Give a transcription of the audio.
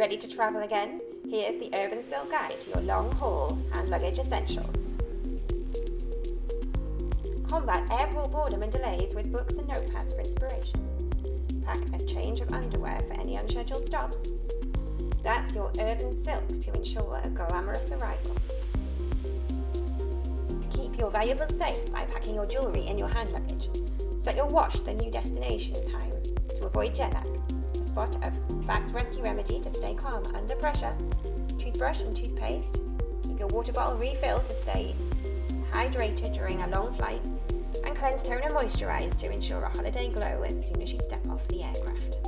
Ready to travel again? Here's the Urban Silk Guide to your long-haul and luggage essentials. Combat airport boredom and delays with books and notepads for inspiration. Pack a change of underwear for any unscheduled stops. That's your Urban Silk to ensure a glamorous arrival. Keep your valuables safe by packing your jewellery in your hand luggage. Set your watch to the new destination time to avoid jet lag. A spot of Bags Rescue Remedy to stay calm under pressure. Toothbrush and toothpaste. Keep your water bottle refilled to stay hydrated during a long flight. And cleanse, tone and moisturise to ensure a holiday glow as soon as you step off the aircraft.